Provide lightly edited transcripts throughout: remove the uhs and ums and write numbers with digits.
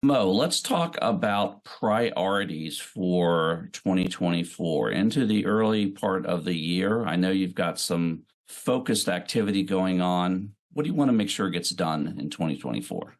Mo, let's talk about priorities for 2024 into the early part of the year. I know you've got some focused activity going on. What do you want to make sure gets done in 2024?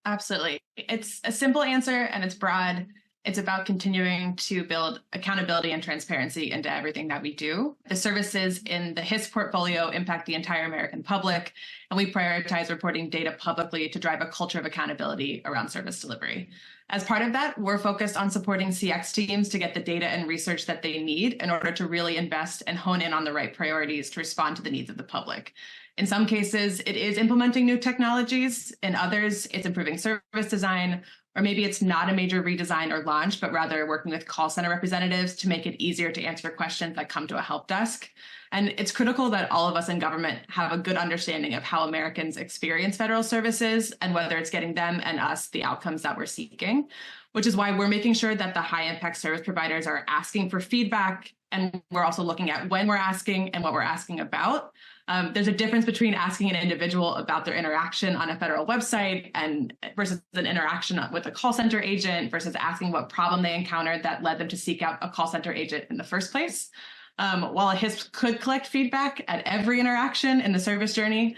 Absolutely. It's a simple answer and it's broad. It's about continuing to build accountability and transparency into everything that we do. The services in the HIS portfolio impact the entire American public, and we prioritize reporting data publicly to drive a culture of accountability around service delivery. As part of that, we're focused on supporting CX teams to get the data and research that they need in order to really invest and hone in on the right priorities to respond to the needs of the public. In some cases, it is implementing new technologies. In others, it's improving service design, or maybe it's not a major redesign or launch, but rather working with call center representatives to make it easier to answer questions that come to a help desk. And it's critical that all of us in government have a good understanding of how Americans experience federal services and whether it's getting them and us the outcomes that we're seeking, which is why we're making sure that the high impact service providers are asking for feedback. And we're also looking at when we're asking and what we're asking about. There's a difference between asking an individual about their interaction on a federal website and versus an interaction with a call center agent versus asking what problem they encountered that led them to seek out a call center agent in the first place. While a HISP could collect feedback at every interaction in the service journey,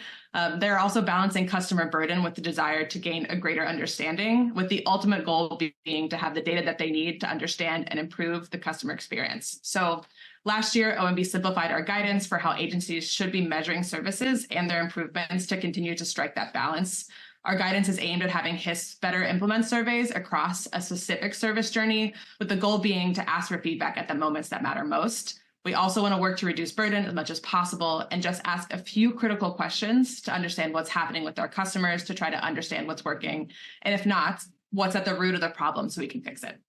they're also balancing customer burden with the desire to gain a greater understanding, with the ultimate goal being to have the data that they need to understand and improve the customer experience. So last year, OMB simplified our guidance for how agencies should be measuring services and their improvements to continue to strike that balance. Our guidance is aimed at having HISP better implement surveys across a specific service journey, with the goal being to ask for feedback at the moments that matter most. We also want to work to reduce burden as much as possible and just ask a few critical questions to understand what's happening with our customers to try to understand what's working. And if not, what's at the root of the problem so we can fix it.